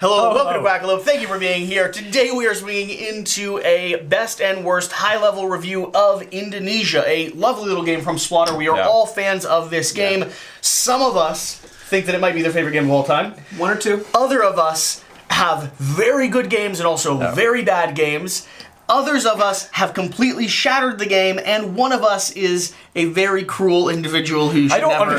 Hello, welcome to Quackalope. Thank you for being here. Today we are swinging into a best and worst high-level review of Indonesia, a lovely little game from Splotter. We are all fans of this game. Some of us think that it might be their favorite game of all time. One or two. Other of us have very good games and also very bad games. Others of us have completely shattered the game, and one of us is a very cruel individual who should never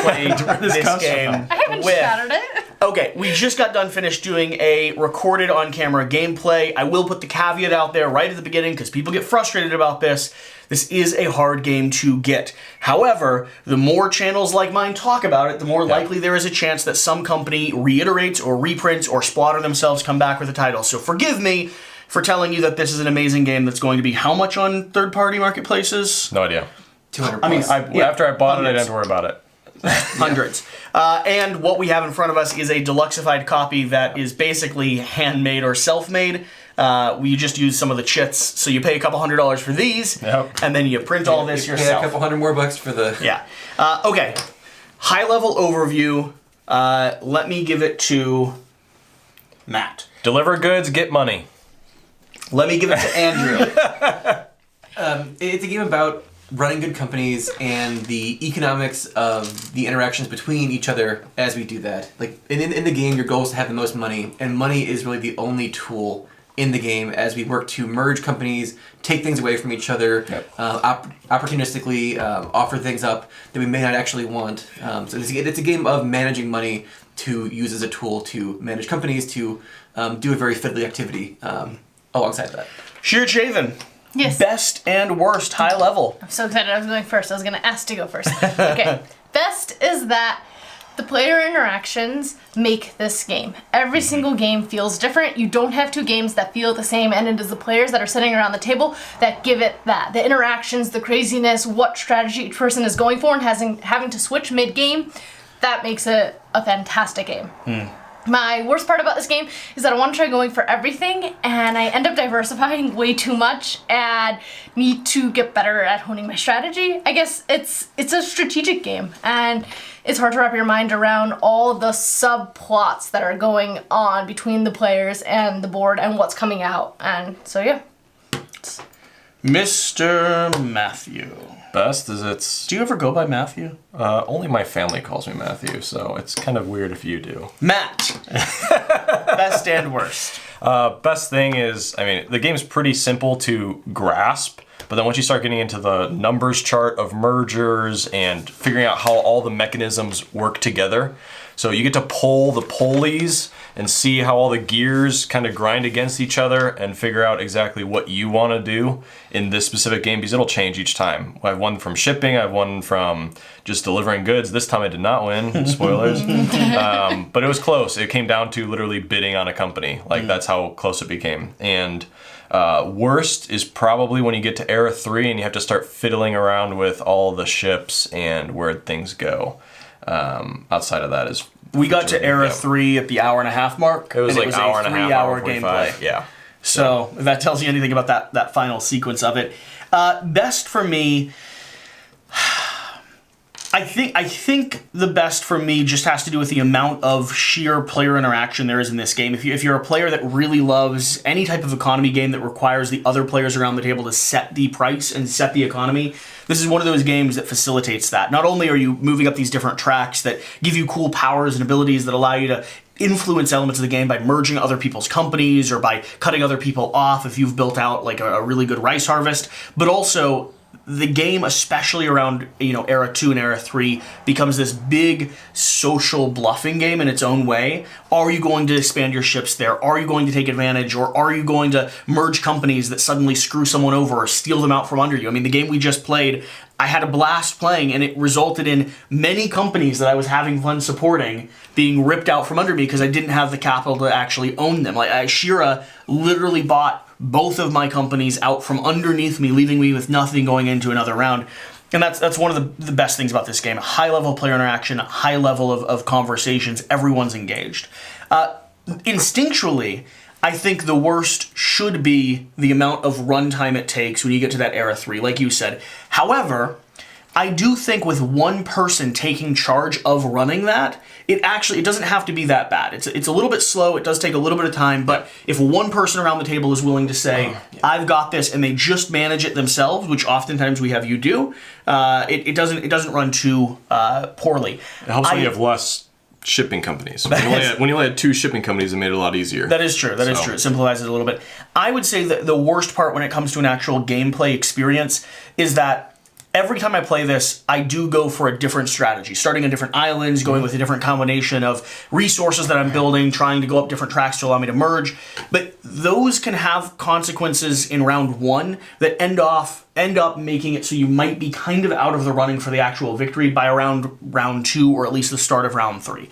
play this game. I haven't shattered it. Okay, we just got done finished doing a recorded on-camera gameplay. I will put the caveat out there right at the beginning because people get frustrated about this. This is a hard game to get. However, the more channels like mine talk about it, the more likely there is a chance that some company reiterates or reprints or Splotter themselves come back with a title. So forgive me for telling you that this is an amazing game that's going to be how much on third-party marketplaces? No idea. 200 I mean, plus. after I bought it, I didn't have to worry about it. Hundreds. And what we have in front of us is a deluxeified copy that is basically handmade or self-made. We just use some of the chits, so you pay a couple $100 for these, and then you print all this yourself. Pay a couple $100 more for the... Yeah. Okay. High-level overview. Let me give it to Matt. Deliver goods, get money. Let me give it to Andrew. It's a game about running good companies and the economics of the interactions between each other as we do that. Like in the game, your goal is to have the most money, and money is really the only tool in the game as we work to merge companies, take things away from each other, opportunistically offer things up that we may not actually want. So it's a game of managing money to use as a tool to manage companies, to do a very fiddly activity alongside that. Sheer Shaven. Yes. Best and worst high level. I'm so excited I was going first. I was going to ask to go first. Okay. Best is that the player interactions make this game. Every single game feels different. You don't have two games that feel the same, and it is the players that are sitting around the table that give it that. The interactions, the craziness, what strategy each person is going for, and having to switch mid-game, that makes it a fantastic game. My worst part about this game is that I want to try going for everything, and I end up diversifying way too much and need to get better at honing my strategy. I guess it's a strategic game, and it's hard to wrap your mind around all the subplots that are going on between the players and the board and what's coming out. And so, yeah. Mr. Matthew. Best is it's... Do you ever go by Matthew? Only my family calls me Matthew, so it's kind of weird if you do. Matt. Best and worst. Best thing is, I mean, the game's pretty simple to grasp, but then once you start getting into the numbers chart of mergers and figuring out how all the mechanisms work together, so you get to pull the pulleys and see how all the gears kind of grind against each other and figure out exactly what you want to do in this specific game, because it'll change each time. I've won from shipping, I've won from just delivering goods. This time I did not win, spoilers. But it was close. It came down to literally bidding on a company. Like that's how close it became. And worst is probably when you get to Era 3 and you have to start fiddling around with all the ships and where things go. Outside of that is... We got to Era 3 at the hour-and-a-half mark. It was like hour and a half, hour gameplay. Yeah. So if that tells you anything about that final sequence of it. Best for me... I think the best for me just has to do with the amount of sheer player interaction there is in this game. If you're a player that really loves any type of economy game that requires the other players around the table to set the price and set the economy, this is one of those games that facilitates that. Not only are you moving up these different tracks that give you cool powers and abilities that allow you to influence elements of the game by merging other people's companies or by cutting other people off if you've built out like a really good rice harvest, but also the game, especially around Era 2 and Era 3, becomes this big social bluffing game in its own way. Are you going to expand your ships there? Are you going to take advantage? Or are you going to merge companies that suddenly screw someone over or steal them out from under you? I mean, the game we just played, I had a blast playing, and it resulted in many companies that I was having fun supporting being ripped out from under me because I didn't have the capital to actually own them. Like, Shira literally bought both of my companies out from underneath me, leaving me with nothing going into another round. And that's one of the best things about this game. High level player interaction, high level of conversations, everyone's engaged. Instinctually, I think the worst should be the amount of runtime it takes when you get to that Era 3, like you said. However, I do think with one person taking charge of running that, it doesn't have to be that bad. It's a little bit slow. It does take a little bit of time, but if one person around the table is willing to say, I've got this, and they just manage it themselves, which oftentimes we have you do, it doesn't run too poorly. It helps when you have less shipping companies. When you only had 2 shipping companies, it made it a lot easier. That is true. That is true. It simplifies it a little bit. I would say that the worst part when it comes to an actual gameplay experience is that every time I play this, I do go for a different strategy, starting on different islands, going with a different combination of resources that I'm building, trying to go up different tracks to allow me to merge. But those can have consequences in round 1 that end up making it so you might be kind of out of the running for the actual victory by around round 2 or at least the start of round 3.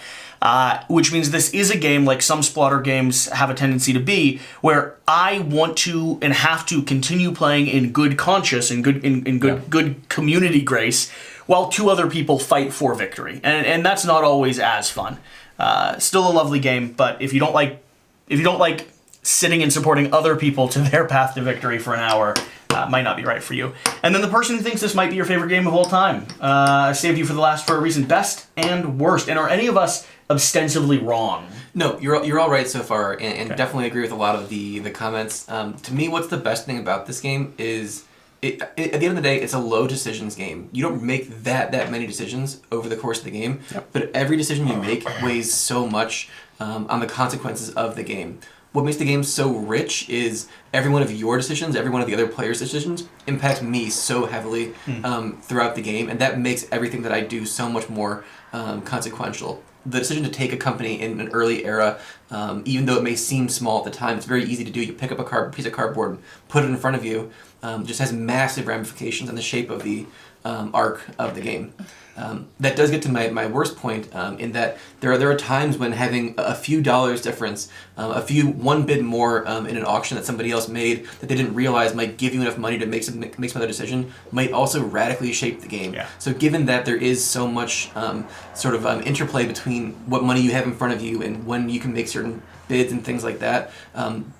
Which means this is a game, like some Splotter games have a tendency to be, where I want to and have to continue playing in good conscience and good community grace, while 2 other people fight for victory, and that's not always as fun. Still a lovely game, but if you don't like sitting and supporting other people to their path to victory for an hour, might not be right for you. And then the person who thinks this might be your favorite game of all time, saved you for the last for a reason. Best and worst. And are any of us ostensibly wrong? No, you're all right so far, and definitely agree with a lot of the comments. To me, what's the best thing about this game is, at the end of the day, it's a low decisions game. You don't make that many decisions over the course of the game, but every decision you make weighs so much on the consequences of the game. What makes the game so rich is every one of your decisions, every one of the other players' decisions impacts me so heavily throughout the game, and that makes everything that I do so much more consequential. The decision to take a company in an early era, even though it may seem small at the time, it's very easy to do. You pick up a piece of cardboard, put it in front of you, just has massive ramifications on the shape of the arc of the game. That does get to my worst point, in that there are times when having a few dollars difference, one bid more in an auction that somebody else made that they didn't realize might give you enough money to make some other decision, might also radically shape the game. Yeah. So given that there is so much interplay between what money you have in front of you and when you can make certain bids and things like that,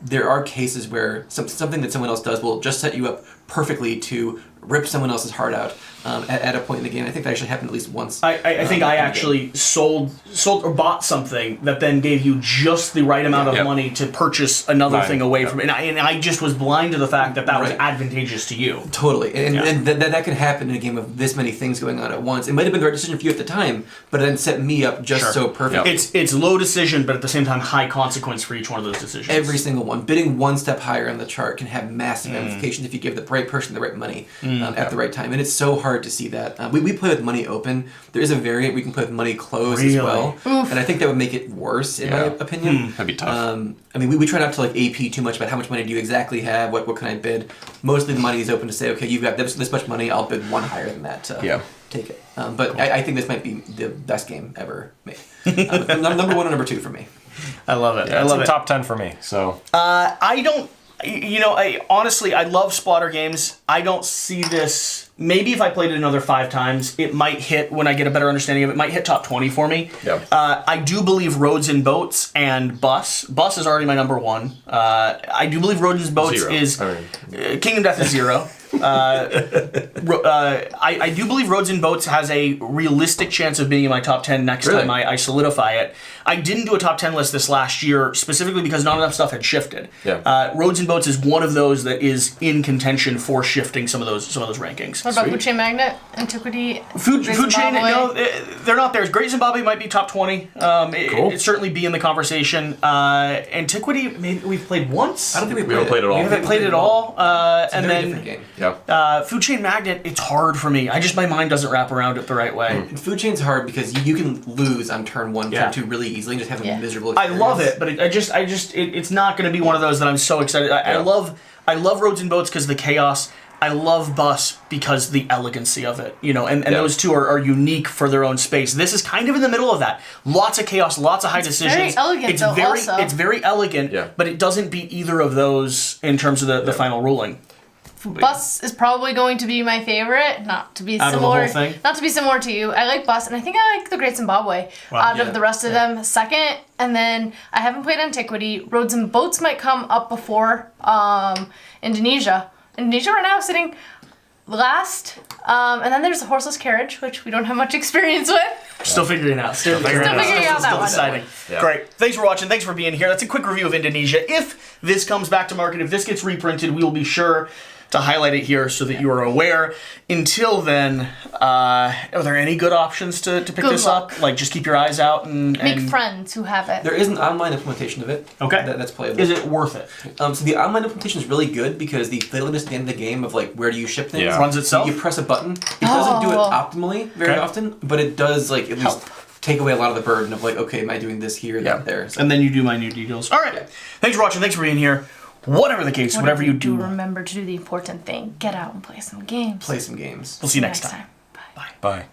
there are cases where something that someone else does will just set you up perfectly to rip someone else's heart out at a point in the game. I think that actually happened at least once. I think I actually sold or bought something that then gave you just the right amount of money to purchase another thing away from it. And I just was blind to the fact that was advantageous to you. Totally. And that can happen in a game of this many things going on at once. It might have been the right decision for you at the time, but it then set me up just so perfectly. It's low decision, but at the same time high consequence for each one of those decisions. Every single one. Bidding one step higher on the chart can have massive ramifications if you give the right person the right money at the right time. And it's so hard to see that. We play with money open. There is a variant we can play with money closed as well. Oof. And I think that would make it worse, in my opinion. That'd be tough. We try not to AP too much about how much money do you exactly have, what can I bid. Mostly the money is open to say, okay, you've got this much money, I'll bid one higher than that to take it. But I think this might be the best game ever made. Number 1 and number 2 for me. I love it. Yeah, I love it. Top 10 for me. So I don't. Honestly, I love Splotter games. I don't see this. Maybe if I played it another 5 times, it might hit, when I get a better understanding of it, might hit top 20 for me. Yep. I do believe Roads and Boats and Bus. Bus is already my number 1. I do believe Roads and Boats is... Kingdom Death is 0. I do believe Roads and Boats has a realistic chance of being in my top 10 next time I solidify it. I didn't do a top 10 list this last year, specifically because not enough stuff had shifted. Yeah. Roads and Boats is one of those that is in contention for shifting some of those rankings. What about Food Chain Magnet, Antiquity, Food Chain, no, they're not there. Great Zimbabwe might be top 20. Cool. It'd certainly be in the conversation. Antiquity, maybe we've played once. I don't think we haven't played it all. We haven't played it all. It's a very different game. Yeah. Food Chain Magnet, it's hard for me. My mind doesn't wrap around it the right way. And Food Chain's hard because you can lose on turn 1, turn 2 really easily and just have a miserable experience. I love it, but it's not going to be one of those that I'm so excited. I love Roads and Boats because of the chaos. I love Bus because the elegancy of it, and those two are unique for their own space. This is kind of in the middle of that. Lots of chaos, lots of high decisions. Very elegant, It's very elegant, but it doesn't beat either of those in terms of the final ruling. Bus is probably going to be my favorite, not to be Out of the whole thing? Not to be similar to you. I like Bus, and I think I like the Great Zimbabwe out of the rest of them second. And then I haven't played Antiquity. Roads and Boats might come up before Indonesia. Indonesia right now is sitting last, and then there's the horseless carriage, which we don't have much experience with. Still figuring it out. Still figuring out that one. Deciding. Yeah. Great. Thanks for watching. Thanks for being here. That's a quick review of Indonesia. If this comes back to market, if this gets reprinted, we will be sure to highlight it here so that you are aware. Until then, are there any good options to pick this up? Like, just keep your eyes out and Make friends who have it. There is an online implementation of it. Okay. That's playable. Is it worth it? So the online implementation is really good because the fiddliness at the end of the game of like where do you ship things Yeah. Runs itself? You press a button. It doesn't do it optimally very Okay. often, but it does like at least take away a lot of the burden of like, okay, am I doing this here, that there? So. And then you do minute details. All right. Thanks for watching. Thanks for being here. Whatever the case, whatever you do, remember to do the important thing. Get out and play some games. Play some games. We'll see you next time. Bye. Bye.